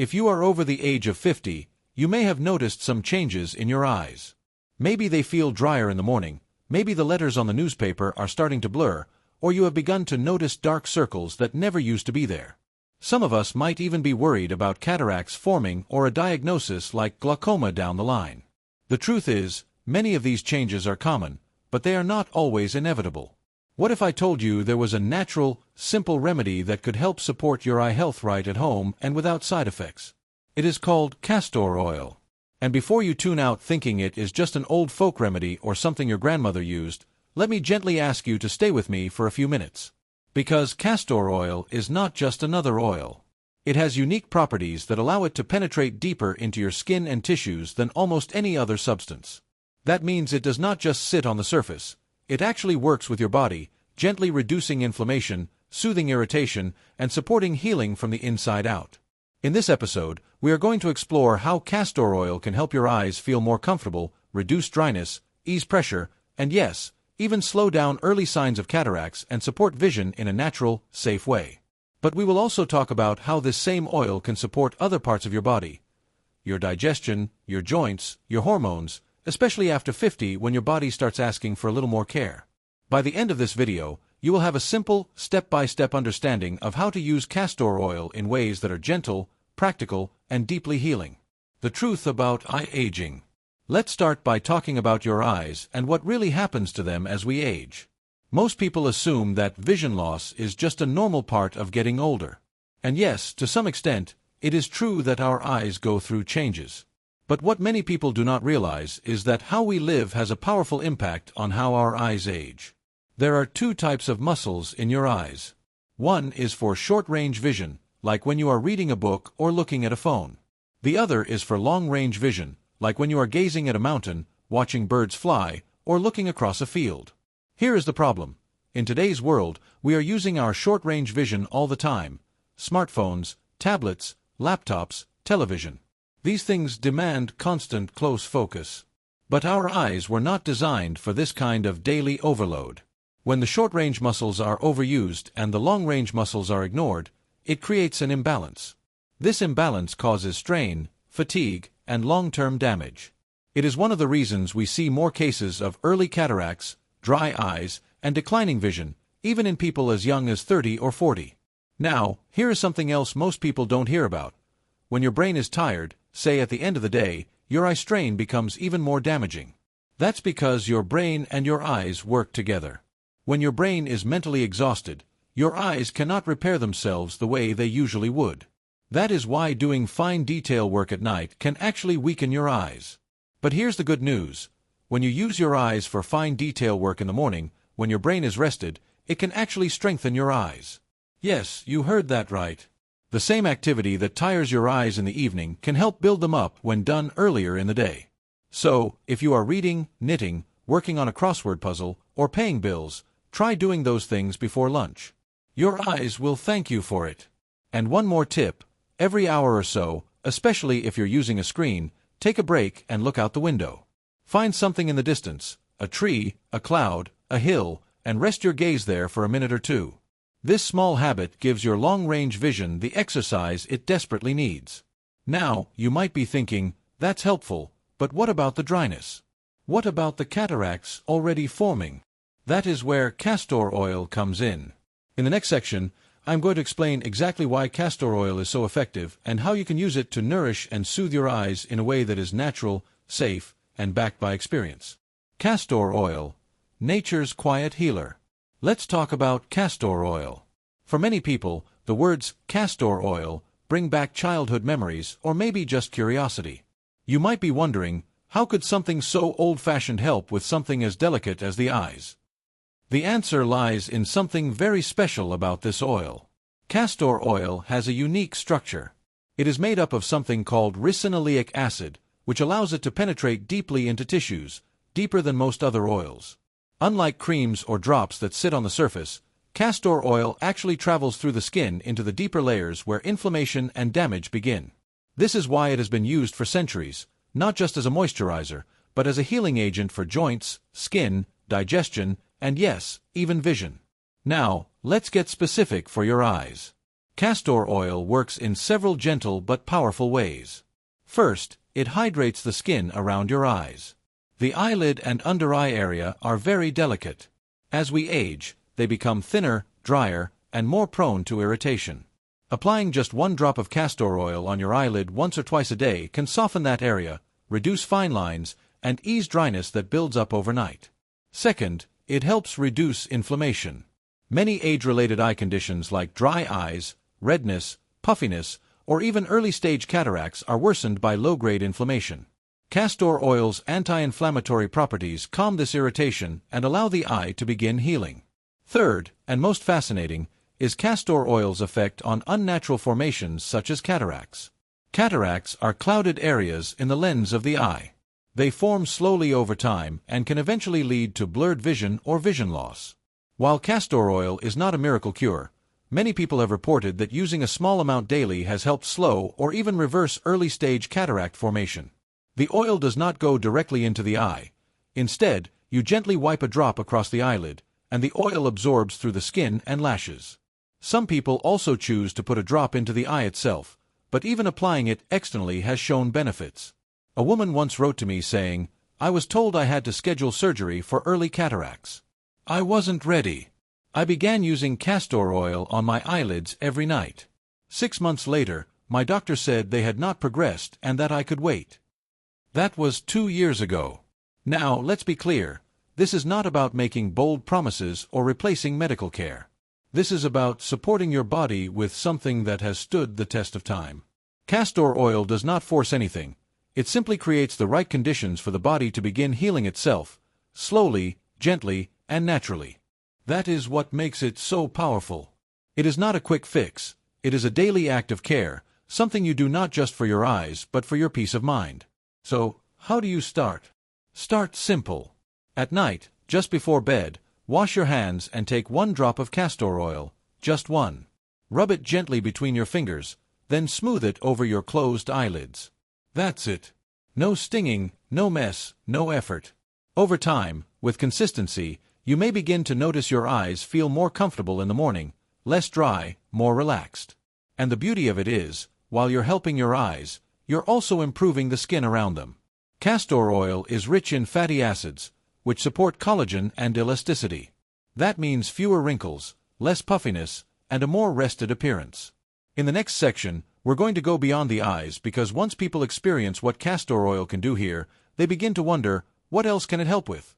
If you are over the age of 50, you may have noticed some changes in your eyes. Maybe they feel drier in the morning, maybe the letters on the newspaper are starting to blur, or you have begun to notice dark circles that never used to be there. Some of us might even be worried about cataracts forming or a diagnosis like glaucoma down the line. The truth is, many of these changes are common, but they are not always inevitable. What if I told you there was a natural, simple remedy that could help support your eye health right at home and without side effects? It is called castor oil. And before you tune out thinking it is just an old folk remedy or something your grandmother used, let me gently ask you to stay with me for a few minutes. Because castor oil is not just another oil. It has unique properties that allow it to penetrate deeper into your skin and tissues than almost any other substance. That means it does not just sit on the surface. It actually works with your body, gently reducing inflammation, soothing irritation, and supporting healing from the inside out. In this episode, we are going to explore how castor oil can help your eyes feel more comfortable, reduce dryness, ease pressure, and yes, even slow down early signs of cataracts and support vision in a natural, safe way. But we will also talk about how this same oil can support other parts of your body. Your digestion, your joints, your hormones, especially after 50 when your body starts asking for a little more care. By the end of this video, you will have a simple, step-by-step understanding of how to use castor oil in ways that are gentle, practical, and deeply healing. The truth about eye aging. Let's start by talking about your eyes and what really happens to them as we age. Most people assume that vision loss is just a normal part of getting older. And yes, to some extent, it is true that our eyes go through changes. But what many people do not realize is that how we live has a powerful impact on how our eyes age. There are two types of muscles in your eyes. One is for short-range vision, like when you are reading a book or looking at a phone. The other is for long-range vision, like when you are gazing at a mountain, watching birds fly, or looking across a field. Here is the problem. In today's world, we are using our short-range vision all the time. Smartphones, tablets, laptops, television. These things demand constant close focus. But our eyes were not designed for this kind of daily overload. When the short-range muscles are overused and the long-range muscles are ignored, it creates an imbalance. This imbalance causes strain, fatigue, and long-term damage. It is one of the reasons we see more cases of early cataracts, dry eyes, and declining vision, even in people as young as 30 or 40. Now, here is something else most people don't hear about. When your brain is tired, say at the end of the day, your eye strain becomes even more damaging. That's because your brain and your eyes work together. When your brain is mentally exhausted, your eyes cannot repair themselves the way they usually would. That is why doing fine detail work at night can actually weaken your eyes. But here's the good news. When you use your eyes for fine detail work in the morning, when your brain is rested, it can actually strengthen your eyes. Yes, you heard that right. The same activity that tires your eyes in the evening can help build them up when done earlier in the day. So, if you are reading, knitting, working on a crossword puzzle, or paying bills, try doing those things before lunch. Your eyes will thank you for it. And one more tip. Every hour or so, especially if you're using a screen, take a break and look out the window. Find something in the distance, a tree, a cloud, a hill, and rest your gaze there for a minute or two. This small habit gives your long-range vision the exercise it desperately needs. Now, you might be thinking, that's helpful, but what about the dryness? What about the cataracts already forming? That is where castor oil comes in. In the next section, I'm going to explain exactly why castor oil is so effective and how you can use it to nourish and soothe your eyes in a way that is natural, safe, and backed by experience. Castor oil, nature's quiet healer. Let's talk about castor oil. For many people, the words castor oil bring back childhood memories or maybe just curiosity. You might be wondering, how could something so old-fashioned help with something as delicate as the eyes? The answer lies in something very special about this oil. Castor oil has a unique structure. It is made up of something called ricinoleic acid, which allows it to penetrate deeply into tissues, deeper than most other oils. Unlike creams or drops that sit on the surface, castor oil actually travels through the skin into the deeper layers where inflammation and damage begin. This is why it has been used for centuries, not just as a moisturizer, but as a healing agent for joints, skin, digestion, and yes, even vision. Now, let's get specific for your eyes. Castor oil works in several gentle but powerful ways. First, it hydrates the skin around your eyes. The eyelid and under-eye area are very delicate. As we age, they become thinner, drier, and more prone to irritation. Applying just 1 drop of castor oil on your eyelid once or twice a day can soften that area, reduce fine lines, and ease dryness that builds up overnight. Second, it helps reduce inflammation. Many age-related eye conditions like dry eyes, redness, puffiness, or even early-stage cataracts are worsened by low-grade inflammation. Castor oil's anti-inflammatory properties calm this irritation and allow the eye to begin healing. Third, and most fascinating, is castor oil's effect on unnatural formations such as cataracts. Cataracts are clouded areas in the lens of the eye. They form slowly over time and can eventually lead to blurred vision or vision loss. While castor oil is not a miracle cure, many people have reported that using a small amount daily has helped slow or even reverse early-stage cataract formation. The oil does not go directly into the eye. Instead, you gently wipe a drop across the eyelid, and the oil absorbs through the skin and lashes. Some people also choose to put a drop into the eye itself, but even applying it externally has shown benefits. A woman once wrote to me saying, "I was told I had to schedule surgery for early cataracts. I wasn't ready. I began using castor oil on my eyelids every night. 6 months later, my doctor said they had not progressed and that I could wait." That was 2 years ago. Now, let's be clear. This is not about making bold promises or replacing medical care. This is about supporting your body with something that has stood the test of time. Castor oil does not force anything. It simply creates the right conditions for the body to begin healing itself, slowly, gently, and naturally. That is what makes it so powerful. It is not a quick fix. It is a daily act of care, something you do not just for your eyes but for your peace of mind. So, how do you start? Start simple. At night, just before bed, wash your hands and take 1 drop of castor oil, just 1. Rub it gently between your fingers, then smooth it over your closed eyelids. That's it. No stinging, no mess, no effort. Over time, with consistency, you may begin to notice your eyes feel more comfortable in the morning, less dry, more relaxed. And the beauty of it is, while you're helping your eyes, you're also improving the skin around them. Castor oil is rich in fatty acids, which support collagen and elasticity. That means fewer wrinkles, less puffiness, and a more rested appearance. In the next section, we're going to go beyond the eyes because once people experience what castor oil can do here, they begin to wonder, what else can it help with?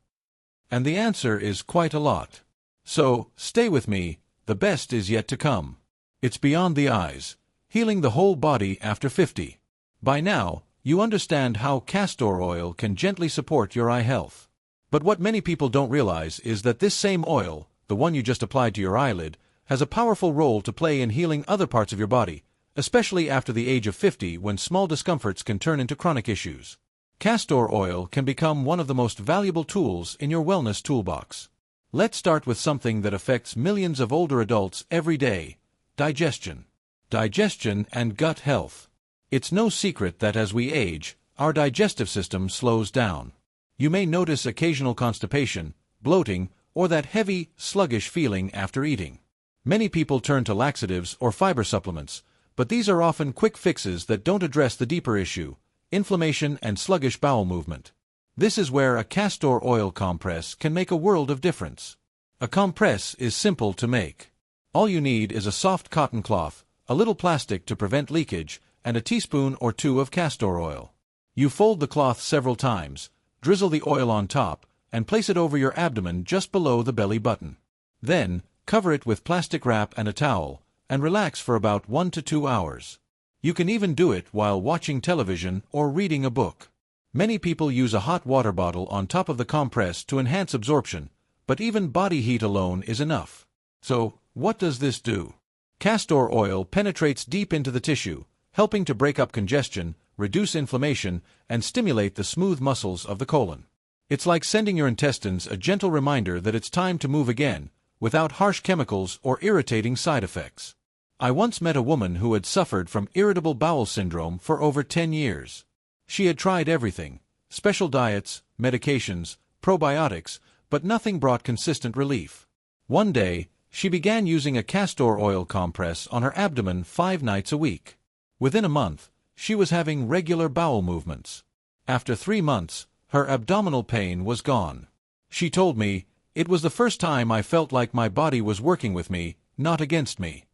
And the answer is quite a lot. So, stay with me, the best is yet to come. It's beyond the eyes, healing the whole body after 50. By now, you understand how castor oil can gently support your eye health. But what many people don't realize is that this same oil, the one you just applied to your eyelid, has a powerful role to play in healing other parts of your body, especially after the age of 50 when small discomforts can turn into chronic issues. Castor oil can become one of the most valuable tools in your wellness toolbox. Let's start with something that affects millions of older adults every day: digestion. Digestion and gut health. It's no secret that as we age, our digestive system slows down. You may notice occasional constipation, bloating, or that heavy, sluggish feeling after eating. Many people turn to laxatives or fiber supplements, but these are often quick fixes that don't address the deeper issue: inflammation and sluggish bowel movement. This is where a castor oil compress can make a world of difference. A compress is simple to make. All you need is a soft cotton cloth, a little plastic to prevent leakage, and a teaspoon or 2 of castor oil. You fold the cloth several times, drizzle the oil on top, and place it over your abdomen just below the belly button. Then, cover it with plastic wrap and a towel, and relax for about 1 to 2 hours. You can even do it while watching television or reading a book. Many people use a hot water bottle on top of the compress to enhance absorption, but even body heat alone is enough. So, what does this do? Castor oil penetrates deep into the tissue, helping to break up congestion, reduce inflammation, and stimulate the smooth muscles of the colon. It's like sending your intestines a gentle reminder that it's time to move again, without harsh chemicals or irritating side effects. I once met a woman who had suffered from irritable bowel syndrome for over 10 years. She had tried everything: special diets, medications, probiotics, but nothing brought consistent relief. One day, She began using a castor oil compress on her abdomen 5 nights a week. Within a month, she was having regular bowel movements. After 3 months, her abdominal pain was gone. She told me, "It was the first time I felt like my body was working with me, not against me."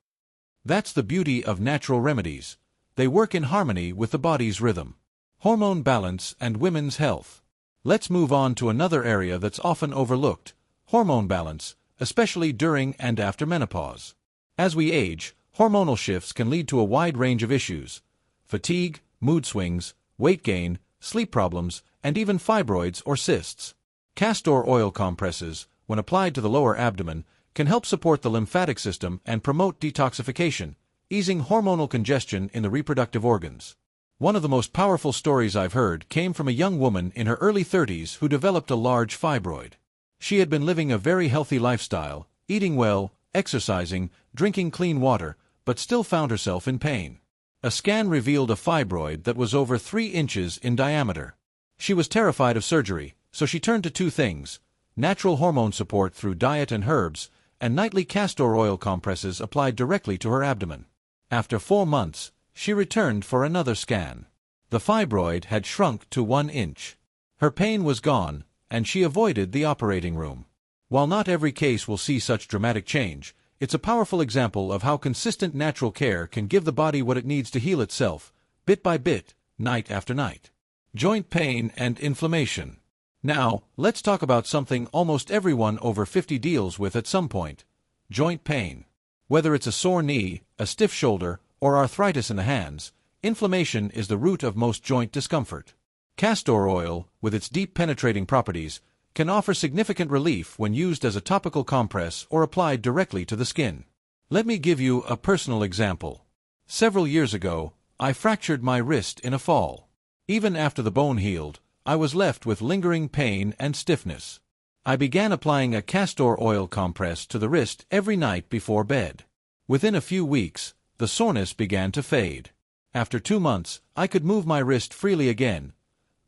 That's the beauty of natural remedies. They work in harmony with the body's rhythm. Hormone balance and women's health. Let's move on to another area that's often overlooked: hormone balance, especially during and after menopause. As we age, hormonal shifts can lead to a wide range of issues: fatigue, mood swings, weight gain, sleep problems, and even fibroids or cysts. Castor oil compresses, when applied to the lower abdomen, can help support the lymphatic system and promote detoxification, easing hormonal congestion in the reproductive organs. One of the most powerful stories I've heard came from a young woman in her early 30s who developed a large fibroid. She had been living a very healthy lifestyle, eating well, exercising, drinking clean water, but still found herself in pain. A scan revealed a fibroid that was over 3 inches in diameter. She was terrified of surgery, so she turned to 2 things: natural hormone support through diet and herbs, and nightly castor oil compresses applied directly to her abdomen. After 4 months, she returned for another scan. The fibroid had shrunk to 1 inch. Her pain was gone, and she avoided the operating room. While not every case will see such dramatic change, it's a powerful example of how consistent natural care can give the body what it needs to heal itself, bit by bit, night after night. Joint pain and inflammation. Now, let's talk about something almost everyone over 50 deals with at some point: joint pain. Whether it's a sore knee, a stiff shoulder, or arthritis in the hands, inflammation is the root of most joint discomfort. Castor oil, with its deep penetrating properties, can offer significant relief when used as a topical compress or applied directly to the skin. Let me give you a personal example. Several years ago, I fractured my wrist in a fall. Even after the bone healed, I was left with lingering pain and stiffness. I began applying a castor oil compress to the wrist every night before bed. Within a few weeks, the soreness began to fade. After 2 months, I could move my wrist freely again.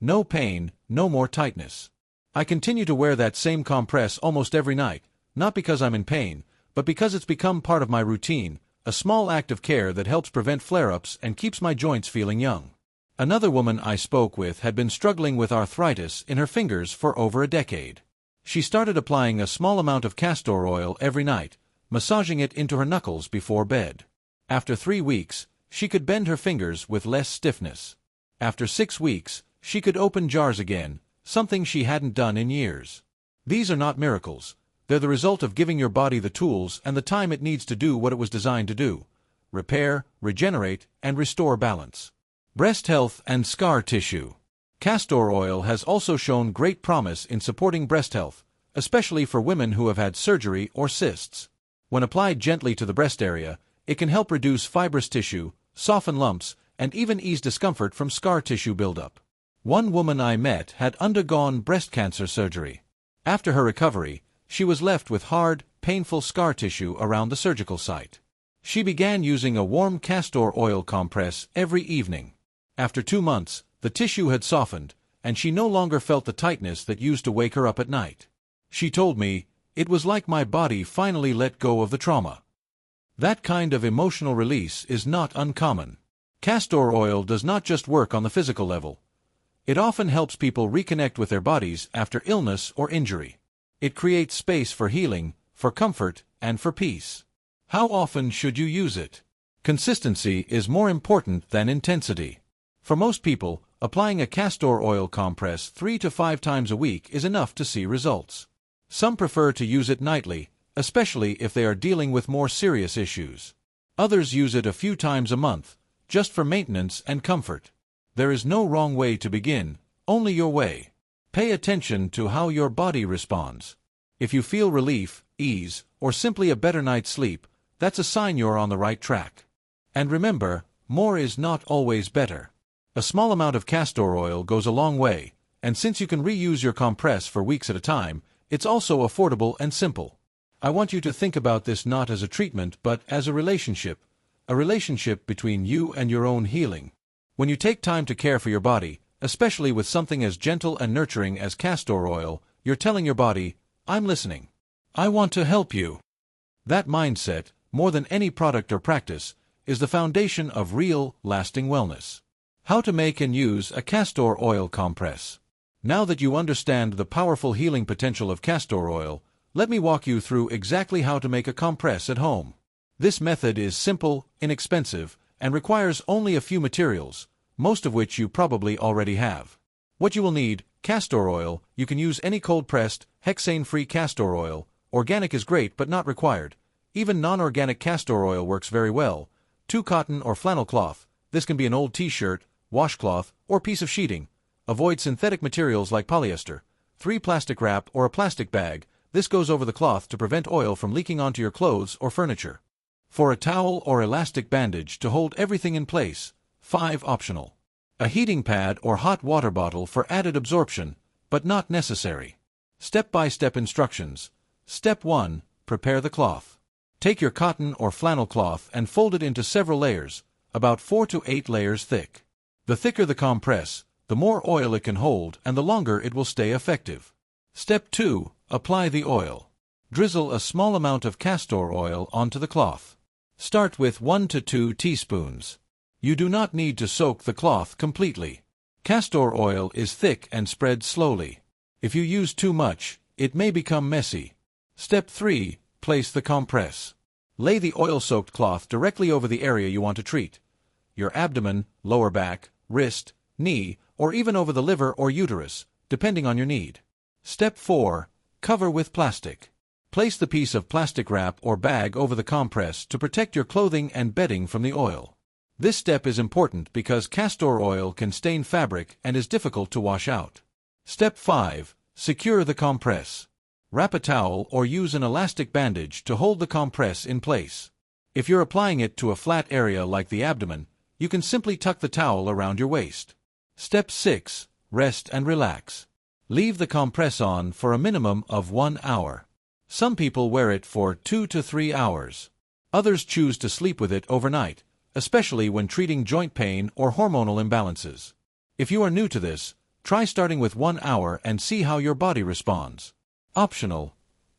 No pain, no more tightness. I continue to wear that same compress almost every night, not because I'm in pain, but because it's become part of my routine, a small act of care that helps prevent flare-ups and keeps my joints feeling young. Another woman I spoke with had been struggling with arthritis in her fingers for over a decade. She started applying a small amount of castor oil every night, massaging it into her knuckles before bed. After 3 weeks, she could bend her fingers with less stiffness. After 6 weeks, she could open jars again, something she hadn't done in years. These are not miracles. They're the result of giving your body the tools and the time it needs to do what it was designed to do: repair, regenerate, and restore balance. Breast health and scar tissue. Castor oil has also shown great promise in supporting breast health, especially for women who have had surgery or cysts. When applied gently to the breast area, it can help reduce fibrous tissue, soften lumps, and even ease discomfort from scar tissue buildup. One woman I met had undergone breast cancer surgery. After her recovery, she was left with hard, painful scar tissue around the surgical site. She began using a warm castor oil compress every evening. After 2 months, the tissue had softened, and she no longer felt the tightness that used to wake her up at night. She told me, "It was like my body finally let go of the trauma." That kind of emotional release is not uncommon. Castor oil does not just work on the physical level. It often helps people reconnect with their bodies after illness or injury. It creates space for healing, for comfort, and for peace. How often should you use it? Consistency is more important than intensity. For most people, applying a castor oil compress 3 to 5 times a week is enough to see results. Some prefer to use it nightly, especially if they are dealing with more serious issues. Others use it a few times a month, just for maintenance and comfort. There is no wrong way to begin, only your way. Pay attention to how your body responds. If you feel relief, ease, or simply a better night's sleep, that's a sign you're on the right track. And remember, more is not always better. A small amount of castor oil goes a long way, and since you can reuse your compress for weeks at a time, it's also affordable and simple. I want you to think about this not as a treatment but as a relationship between you and your own healing. When you take time to care for your body, especially with something as gentle and nurturing as castor oil, you're telling your body, "I'm listening. I want to help you." That mindset, more than any product or practice, is the foundation of real, lasting wellness. How to make and use a castor oil compress. Now that you understand the powerful healing potential of castor oil, let me walk you through exactly how to make a compress at home. This method is simple, inexpensive, and requires only a few materials, most of which you probably already have. What you will need: castor oil. You can use any cold-pressed, hexane-free castor oil. Organic is great but not required. Even non-organic castor oil works very well. 2 cotton or flannel cloth. This can be an old t-shirt, washcloth, or piece of sheeting. Avoid synthetic materials like polyester. 3 plastic wrap or a plastic bag. This goes over the cloth to prevent oil from leaking onto your clothes or furniture. 4 a towel or elastic bandage to hold everything in place. 5 optional. A heating pad or hot water bottle for added absorption, but not necessary. Step-by-step instructions. Step 1. Prepare the cloth. Take your cotton or flannel cloth and fold it into several layers, about 4 to 8 layers thick. The thicker the compress, the more oil it can hold and the longer it will stay effective. Step 2. Apply the oil. Drizzle a small amount of castor oil onto the cloth. Start with 1 to 2 teaspoons. You do not need to soak the cloth completely. Castor oil is thick and spreads slowly. If you use too much, it may become messy. Step 3. Place the compress. Lay the oil-soaked cloth directly over the area you want to treat. Your abdomen, lower back, wrist, knee, or even over the liver or uterus, depending on your need. Step 4. Cover with plastic. Place the piece of plastic wrap or bag over the compress to protect your clothing and bedding from the oil. This step is important because castor oil can stain fabric and is difficult to wash out. Step 5. Secure the compress. Wrap a towel or use an elastic bandage to hold the compress in place. If you're applying it to a flat area like the abdomen, you can simply tuck the towel around your waist. Step 6. Rest and relax. Leave the compress on for a minimum of 1 hour. Some people wear it for 2 to 3 hours. Others choose to sleep with it overnight, especially when treating joint pain or hormonal imbalances. If you are new to this, try starting with 1 hour and see how your body responds. Optional.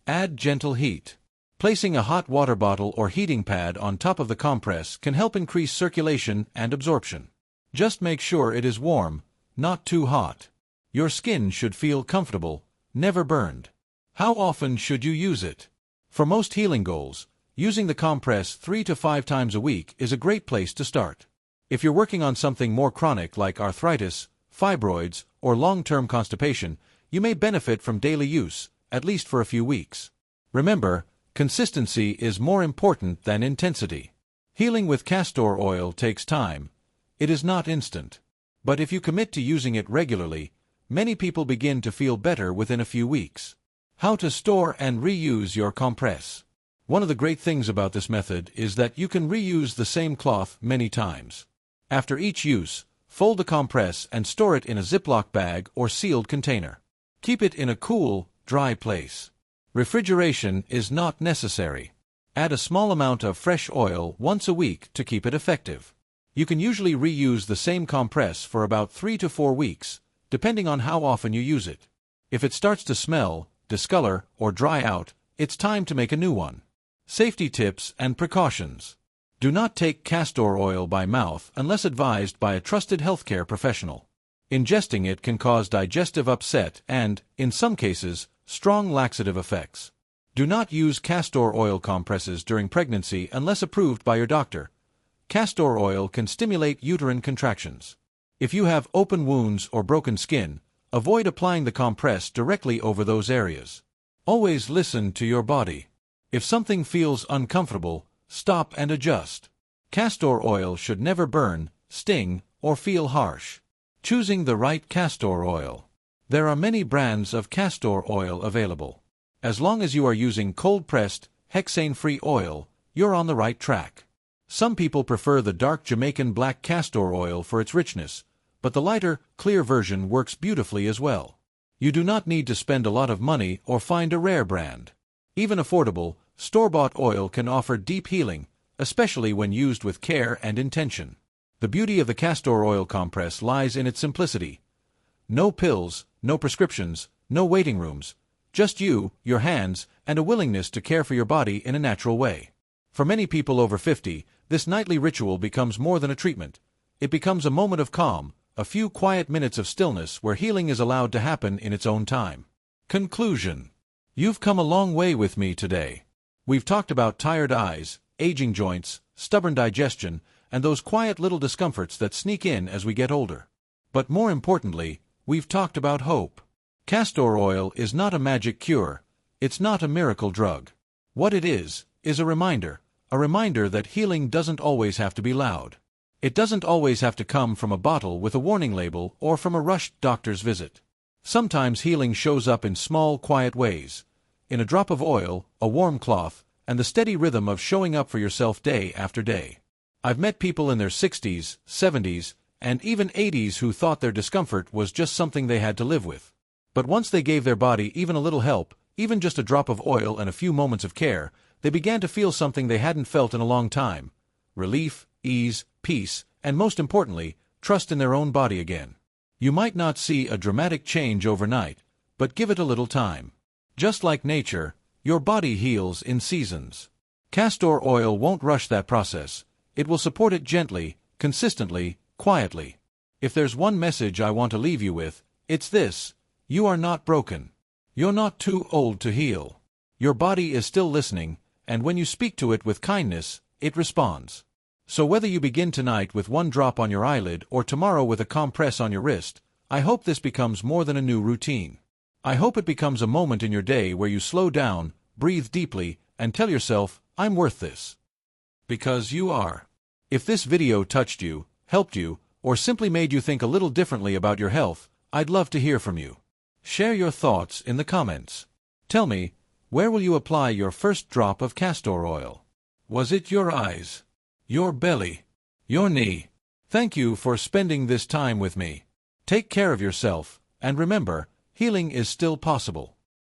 Add gentle heat. Placing a hot water bottle or heating pad on top of the compress can help increase circulation and absorption. Just make sure it is warm, not too hot. Your skin should feel comfortable, never burned. How often should you use it? For most healing goals, using the compress 3 to 5 times a week is a great place to start. If you're working on something more chronic like arthritis, fibroids, or long-term constipation, you may benefit from daily use, at least for a few weeks. Remember, consistency is more important than intensity. Healing with castor oil takes time. It is not instant. But if you commit to using it regularly, many people begin to feel better within a few weeks. How to store and reuse your compress. One of the great things about this method is that you can reuse the same cloth many times. After each use, fold the compress and store it in a Ziploc bag or sealed container. Keep it in a cool, dry place. Refrigeration is not necessary. Add a small amount of fresh oil once a week to keep it effective. You can usually reuse the same compress for about 3 to 4 weeks, depending on how often you use it. If it starts to smell, discolor, or dry out, it's time to make a new one. Safety tips and precautions. Do not take castor oil by mouth unless advised by a trusted healthcare professional. Ingesting it can cause digestive upset and, in some cases, strong laxative effects. Do not use castor oil compresses during pregnancy unless approved by your doctor. Castor oil can stimulate uterine contractions. If you have open wounds or broken skin, avoid applying the compress directly over those areas. Always listen to your body. If something feels uncomfortable, stop and adjust. Castor oil should never burn, sting, or feel harsh. Choosing the right castor oil. There are many brands of castor oil available. As long as you are using cold-pressed, hexane-free oil, you're on the right track. Some people prefer the dark Jamaican black castor oil for its richness, but the lighter, clear version works beautifully as well. You do not need to spend a lot of money or find a rare brand. Even affordable, store-bought oil can offer deep healing, especially when used with care and intention. The beauty of the castor oil compress lies in its simplicity. No pills, no prescriptions, no waiting rooms. Just you, your hands, and a willingness to care for your body in a natural way. For many people over 50, this nightly ritual becomes more than a treatment. It becomes a moment of calm, a few quiet minutes of stillness where healing is allowed to happen in its own time. Conclusion. You've come a long way with me today. We've talked about tired eyes, aging joints, stubborn digestion, and those quiet little discomforts that sneak in as we get older. But more importantly, we've talked about hope. Castor oil is not a magic cure. It's not a miracle drug. What it is a reminder that healing doesn't always have to be loud. It doesn't always have to come from a bottle with a warning label or from a rushed doctor's visit. Sometimes healing shows up in small, quiet ways, in a drop of oil, a warm cloth, and the steady rhythm of showing up for yourself day after day. I've met people in their 60s, 70s, and even 80s who thought their discomfort was just something they had to live with. But once they gave their body even a little help, even just a drop of oil and a few moments of care, they began to feel something they hadn't felt in a long time: relief, ease, peace, and most importantly, trust in their own body again. You might not see a dramatic change overnight, but give it a little time. Just like nature, your body heals in seasons. Castor oil won't rush that process. It will support it gently, consistently, quietly. If there's one message I want to leave you with, it's this: you are not broken. You're not too old to heal. Your body is still listening, and when you speak to it with kindness, it responds. So whether you begin tonight with one drop on your eyelid or tomorrow with a compress on your wrist, I hope this becomes more than a new routine. I hope it becomes a moment in your day where you slow down, breathe deeply, and tell yourself, I'm worth this. Because you are. If this video touched you, helped you, or simply made you think a little differently about your health, I'd love to hear from you. Share your thoughts in the comments. Tell me, where will you apply your first drop of castor oil? Was it your eyes? Your belly? Your knee? Thank you for spending this time with me. Take care of yourself, and remember, healing is still possible.